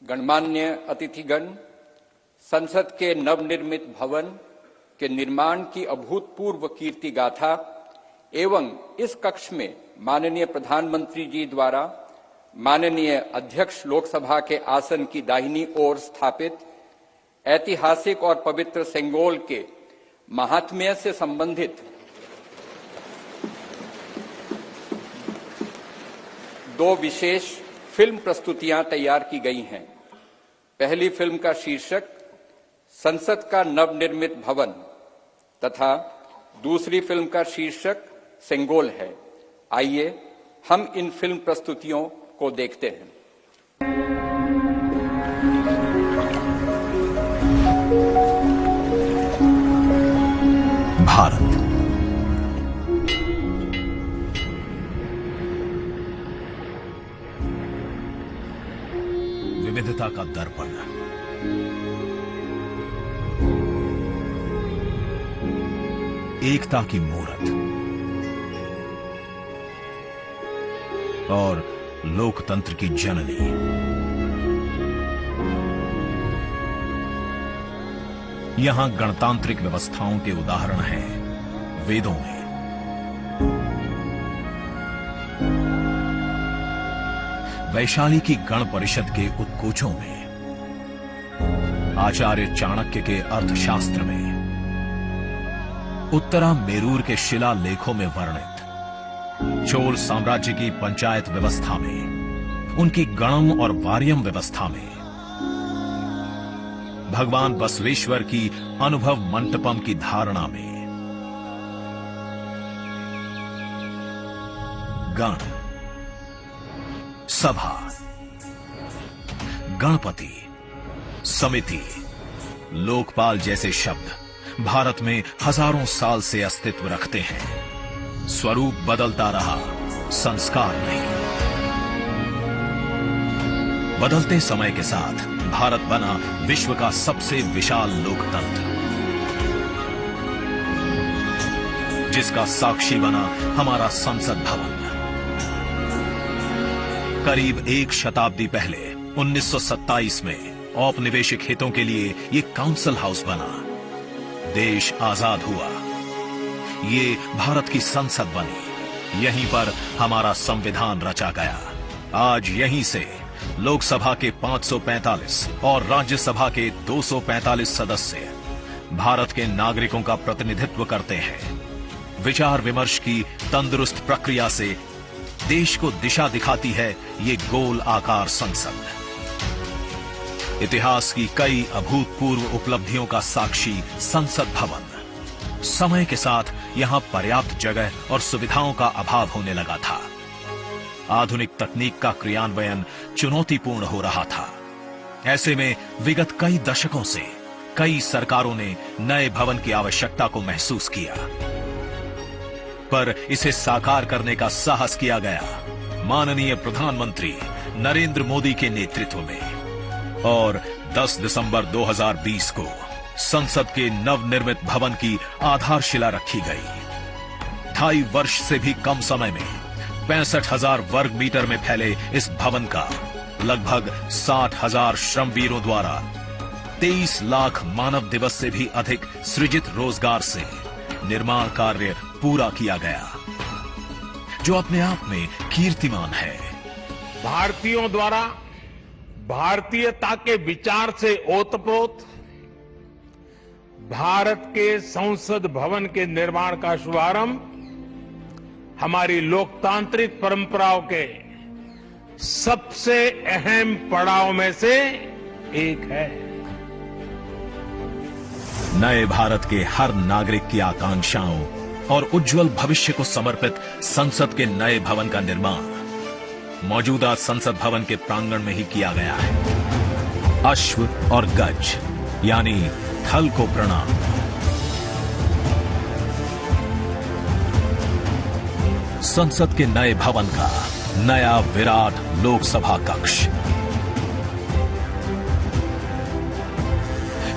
गणमान्य अतिथिगण, संसद के नवनिर्मित भवन के निर्माण की अभूतपूर्व कीर्ति गाथा एवं इस कक्ष में माननीय प्रधानमंत्री जी द्वारा माननीय अध्यक्ष लोकसभा के आसन की दाहिनी ओर स्थापित ऐतिहासिक और पवित्र सेंगोल के महात्म्य से संबंधित दो विशेष फिल्म प्रस्तुतियां तैयार की गई हैं। पहली फिल्म का शीर्षक संसद का नवनिर्मित भवन तथा दूसरी फिल्म का शीर्षक सेंगोल है। आइए हम इन फिल्म प्रस्तुतियों को देखते हैं। भारत विविधता का दर्पण, एकता की मूरत और लोकतंत्र की जननी। यहां गणतांत्रिक व्यवस्थाओं के उदाहरण हैं वेदों में। वैशाली की गण परिषद के उत्कोचों में, आचार्य चाणक्य के अर्थशास्त्र में, उत्तरा मेरूर के शिलालेखों में वर्णित चोल साम्राज्य की पंचायत व्यवस्था में, उनकी गणम और वार्यम व्यवस्था में, भगवान बसवेश्वर की अनुभव मंटपम की धारणा में। गण, सभा, गणपति, समिति, लोकपाल जैसे शब्द भारत में हजारों साल से अस्तित्व रखते हैं। स्वरूप बदलता रहा, संस्कार नहीं। बदलते समय के साथ भारत बना विश्व का सबसे विशाल लोकतंत्र, जिसका साक्षी बना हमारा संसद भवन। करीब एक शताब्दी पहले 1927 में औपनिवेशिक हितों के लिए ये काउंसिल हाउस बना। देश आजाद हुआ, ये भारत की संसद बनी। यहीं पर हमारा संविधान रचा गया। आज यहीं से लोकसभा के 545 और राज्यसभा के 245 सदस्य भारत के नागरिकों का प्रतिनिधित्व करते हैं। विचार विमर्श की तंदुरुस्त प्रक्रिया से देश को दिशा दिखाती है ये गोल आकार संसद। इतिहास की कई अभूतपूर्व उपलब्धियों का साक्षी संसद भवन। समय के साथ यहां पर्याप्त जगह और सुविधाओं का अभाव होने लगा था। आधुनिक तकनीक का क्रियान्वयन चुनौतीपूर्ण हो रहा था। ऐसे में विगत कई दशकों से कई सरकारों ने नए भवन की आवश्यकता को महसूस किया, पर इसे साकार करने का साहस किया गया माननीय प्रधानमंत्री नरेंद्र मोदी के नेतृत्व में। और 10 दिसंबर 2020 को संसद के नवनिर्मित भवन की आधारशिला रखी गई। 2.5 वर्ष से भी कम समय में 65,000 वर्ग मीटर में फैले इस भवन का लगभग 60,000 श्रमवीरों द्वारा 23 लाख मानव दिवस से भी अधिक सृजित रोजगार से निर्माण कार्य पूरा किया गया, जो अपने आप में कीर्तिमान है। भारतीयों द्वारा भारतीयता के विचार से ओतप्रोत भारत के संसद भवन के निर्माण का शुभारंभ हमारी लोकतांत्रिक परंपराओं के सबसे अहम पड़ाव में से एक है। नए भारत के हर नागरिक की आकांक्षाओं और उज्जवल भविष्य को समर्पित संसद के नए भवन का निर्माण मौजूदा संसद भवन के प्रांगण में ही किया गया है। अश्व और गज यानी थल को प्रणाम। संसद के नए भवन का नया विराट लोकसभा कक्ष,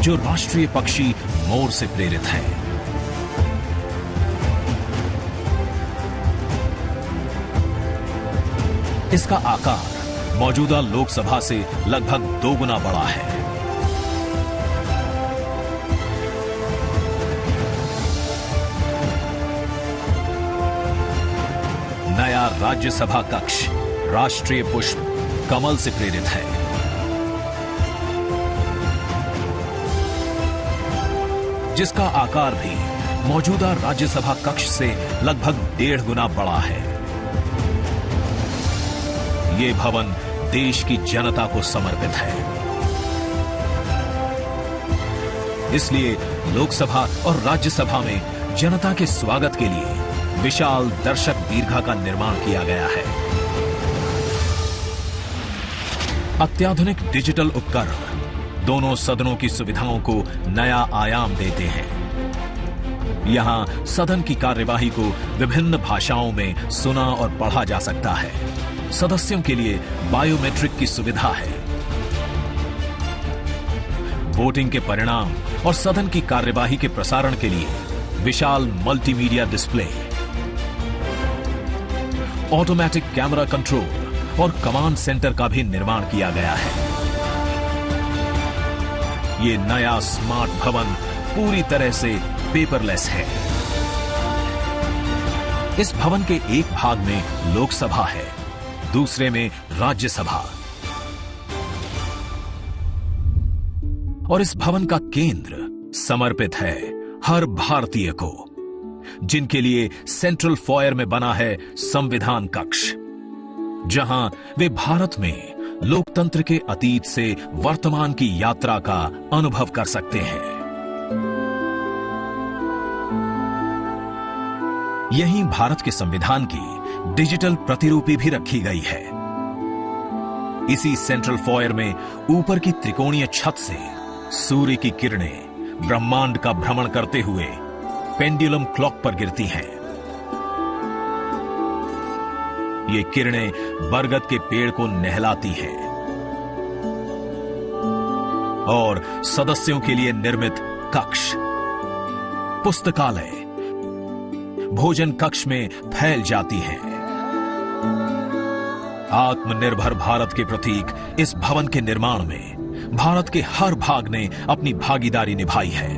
जो राष्ट्रीय पक्षी मोर से प्रेरित है। इसका आकार मौजूदा लोकसभा से लगभग 2 गुना बड़ा है। नया राज्यसभा कक्ष राष्ट्रीय पुष्प कमल से प्रेरित है। जिसका आकार भी मौजूदा राज्यसभा कक्ष से लगभग 1.5 गुना बड़ा है। ये भवन देश की जनता को समर्पित है। इसलिए लोकसभा और राज्यसभा में जनता के स्वागत के लिए विशाल दर्शक दीर्घा का निर्माण किया गया है। अत्याधुनिक डिजिटल उपकरण दोनों सदनों की सुविधाओं को नया आयाम देते हैं। यहां सदन की कार्यवाही को विभिन्न भाषाओं में सुना और पढ़ा जा सकता है। सदस्यों के लिए बायोमेट्रिक की सुविधा है। वोटिंग के परिणाम और सदन की कार्यवाही के प्रसारण के लिए विशाल multimedia display, automatic camera control और कमांड सेंटर का भी निर्माण किया गया है। ये नया स्मार्ट भवन पूरी तरह से पेपरलेस है। इस भवन के एक भाग में लोकसभा है, दूसरे में राज्यसभा। और इस भवन का केंद्र समर्पित है हर भारतीय को, जिनके लिए सेंट्रल फॉयर में बना है संविधान कक्ष, जहां वे भारत में लोकतंत्र के अतीत से वर्तमान की यात्रा का अनुभव कर सकते हैं। यहीं भारत के संविधान की डिजिटल प्रतिरूपी भी रखी गई है। इसी सेंट्रल फॉयर में ऊपर की त्रिकोणीय छत से सूर्य की किरणें ब्रह्मांड का भ्रमण करते हुए पेंडुलम क्लॉक पर गिरती हैं। ये किरणें बरगद के पेड़ को नहलाती हैं और सदस्यों के लिए निर्मित कक्ष, पुस्तकालय, भोजन कक्ष में फैल जाती हैं। आत्मनिर्भर भारत के प्रतीक इस भवन के निर्माण में भारत के हर भाग ने अपनी भागीदारी निभाई है।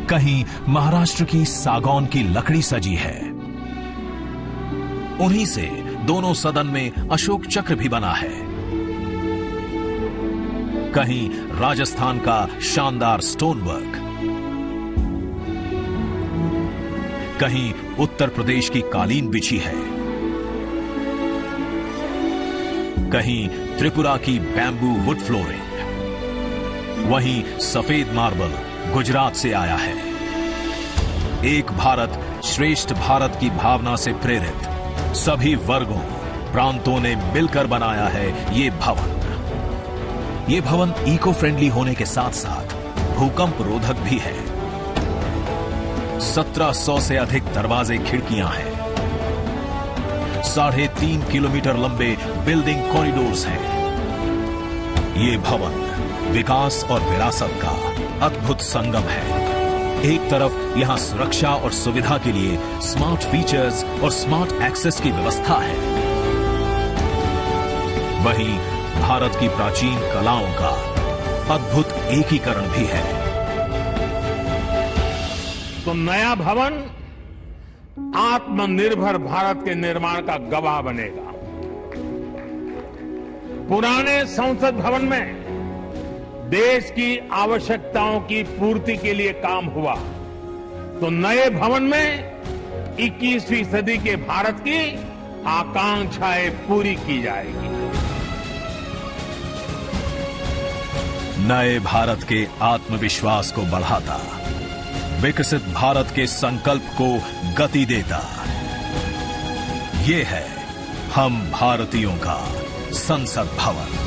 कहीं महाराष्ट्र की सागौन की लकड़ी सजी है, उन्हीं से दोनों सदन में अशोक चक्र भी बना है। कहीं राजस्थान का शानदार स्टोन वर्क, कहीं उत्तर प्रदेश की कालीन बिछी है, कहीं त्रिपुरा की बैम्बू वुड फ्लोरिंग, वहीं सफेद मार्बल गुजरात से आया है। एक भारत श्रेष्ठ भारत की भावना से प्रेरित सभी वर्गों, प्रांतों ने मिलकर बनाया है ये भवन। ये भवन इको फ्रेंडली होने के साथ साथ भूकंप रोधक भी है। 1700 से अधिक दरवाजे, खिड़कियां हैं। 3.5 किलोमीटर लंबे बिल्डिंग कॉरिडोर्स हैं। ये भवन विकास और विरासत का अद्भुत संगम है। एक तरफ यहां सुरक्षा और सुविधा के लिए स्मार्ट फीचर्स और स्मार्ट एक्सेस की व्यवस्था है, वहीं भारत की प्राचीन कलाओं का अद्भुत एकीकरण भी है। तो नया भवन आत्मनिर्भर भारत के निर्माण का गवाह बनेगा। पुराने संसद भवन में देश की आवश्यकताओं की पूर्ति के लिए काम हुआ, तो नए भवन में 21वीं सदी के भारत की आकांक्षाएं पूरी की जाएगी। नए भारत के आत्मविश्वास को बढ़ाता, विकसित भारत के संकल्प को गति देता, ये है हम भारतीयों का संसद भवन।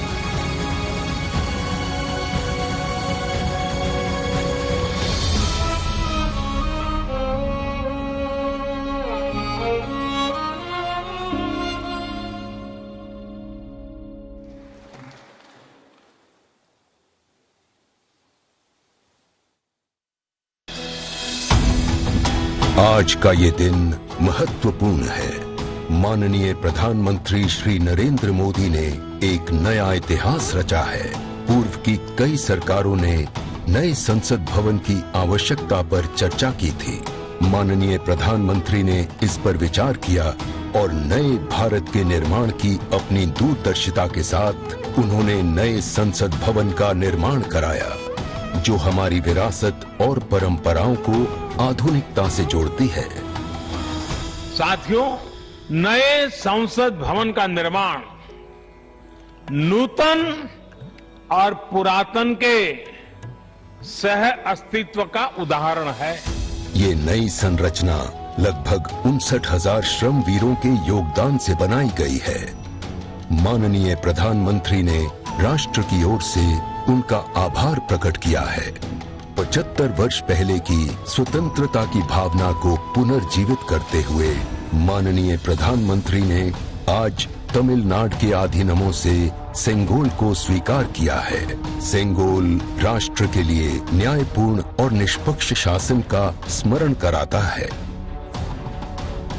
आज का ये दिन महत्वपूर्ण है। माननीय प्रधानमंत्री श्री नरेंद्र मोदी ने एक नया इतिहास रचा है। पूर्व की कई सरकारों ने नए संसद भवन की आवश्यकता पर चर्चा की थी। माननीय प्रधानमंत्री ने इस पर विचार किया और नए भारत के निर्माण की अपनी दूरदर्शिता के साथ उन्होंने नए संसद भवन का निर्माण कराया, जो हमारी विरासत और परंपराओं को आधुनिकता से जोड़ती है। साथियों, नए संसद भवन का निर्माण नूतन और पुरातन के सह अस्तित्व का उदाहरण है। ये नई संरचना लगभग 59,000 श्रम वीरों के योगदान से बनाई गई है। माननीय प्रधानमंत्री ने राष्ट्र की ओर से उनका आभार प्रकट किया है। 75 वर्ष पहले की स्वतंत्रता की भावना को पुनर्जीवित करते हुए माननीय प्रधानमंत्री ने आज तमिलनाडु के अधीनमों से सेंगोल को स्वीकार किया है। सेंगोल राष्ट्र के लिए न्यायपूर्ण और निष्पक्ष शासन का स्मरण कराता है।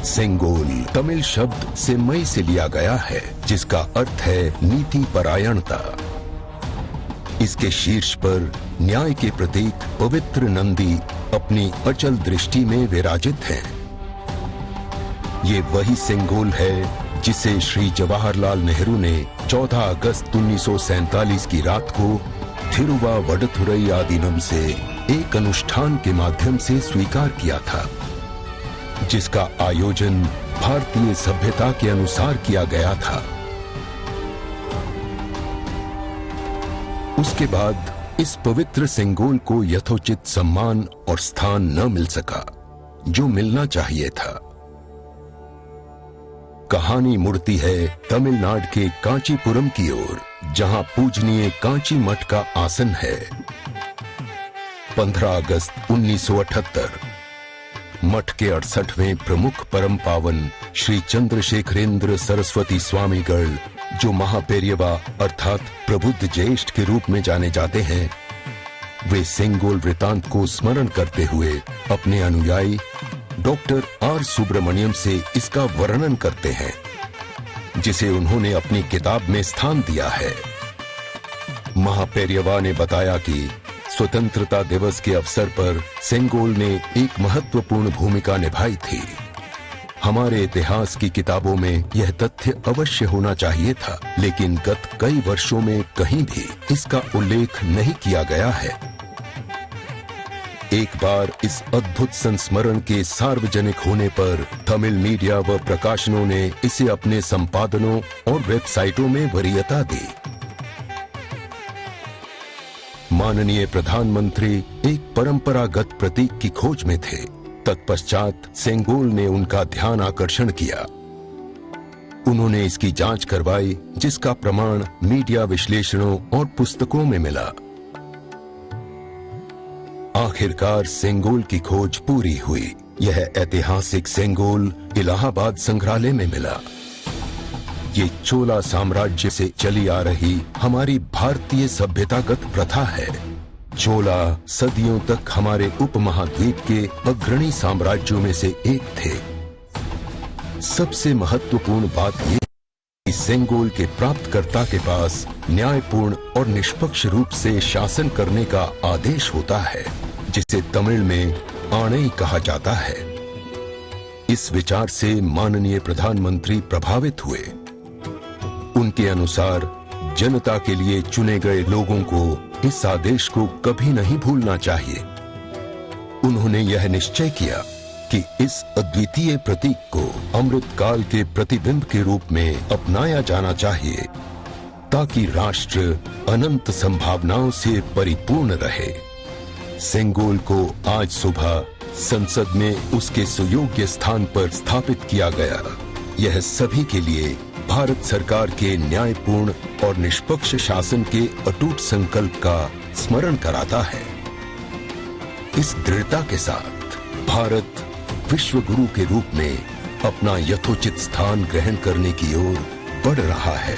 सेंगोल तमिल शब्द सेम्मई से लिया गया है, जिसका अर्थ है नीति परायणता। इसके शीर्ष पर न्याय के प्रतीक पवित्र नंदी अपनी अचल दृष्टि में विराजित हैं। ये वही सेंगोल है जिसे श्री जवाहरलाल नेहरू ने 14 अगस्त 1947 की रात को थिरुवावडथुरई आदीनम से एक अनुष्ठान के माध्यम से स्वीकार किया था, जिसका आयोजन भारतीय सभ्यता के अनुसार किया गया था। उसके बाद इस पवित्र सेंगोल को यथोचित सम्मान और स्थान न मिल सका, जो मिलना चाहिए था। कहानी मुड़ती है तमिलनाडु के कांचीपुरम की ओर, जहां पूजनीय कांची मठ का आसन है। 15 अगस्त 1978 मठ के 68वें प्रमुख परम पावन श्री चंद्रशेखरेंद्र सरस्वती स्वामीगढ़, जो महापेरियवा अर्थात प्रबुद्ध ज्येष्ठ के रूप में जाने जाते हैं, वे सेंगोल वृतांत को स्मरण करते हुए अपने अनुयायी डॉक्टर आर सुब्रमण्यम से इसका वर्णन करते हैं, जिसे उन्होंने अपनी किताब में स्थान दिया है। महापेरियवा ने बताया कि स्वतंत्रता दिवस के अवसर पर सेंगोल ने एक महत्वपूर्ण भूमिका निभाई थी। हमारे इतिहास की किताबों में यह तथ्य अवश्य होना चाहिए था, लेकिन गत कई वर्षों में कहीं भी इसका उल्लेख नहीं किया गया है। एक बार इस अद्भुत संस्मरण के सार्वजनिक होने पर तमिल मीडिया व प्रकाशनों ने इसे अपने संपादनों और वेबसाइटों में वरीयता दी। माननीय प्रधानमंत्री एक परंपरागत प्रतीक की खोज में थे। तत्पश्चात सेंगोल ने उनका ध्यान आकर्षण किया। उन्होंने इसकी जांच करवाई, जिसका प्रमाण मीडिया विश्लेषणों और पुस्तकों में मिला। आखिरकार सेंगोल की खोज पूरी हुई। यह ऐतिहासिक सेंगोल इलाहाबाद संग्रहालय में मिला। ये चोला साम्राज्य से चली आ रही हमारी भारतीय सभ्यतागत प्रथा है। चोला सदियों तक हमारे उपमहाद्वीप के अग्रणी साम्राज्यों में से एक थे। सबसे महत्वपूर्ण बात यह कि सेंगोल के प्राप्तकर्ता के पास न्यायपूर्ण और निष्पक्ष रूप से शासन करने का आदेश होता है, जिसे तमिल में आणई कहा जाता है। इस विचार से माननीय प्रधानमंत्री प्रभावित हुए। उनके अनुसार जनता के लिए चुने गए लोगों को इस आदेश को कभी नहीं भूलना चाहिए। उन्होंने यह निश्चय किया कि इस अद्वितीय प्रतीक को अमृतकाल के प्रतिबिंब के रूप में अपनाया जाना चाहिए, ताकि राष्ट्र अनंत संभावनाओं से परिपूर्ण रहे। सेंगोल को आज सुबह संसद में उसके सुयोग्य स्थान पर स्थापित किया गया। यह सभी के लिए भारत सरकार के न्यायपूर्ण और निष्पक्ष शासन के अटूट संकल्प का स्मरण कराता है। इस दृढ़ता के साथ भारत विश्व गुरु के रूप में अपना यथोचित स्थान ग्रहण करने की ओर बढ़ रहा है।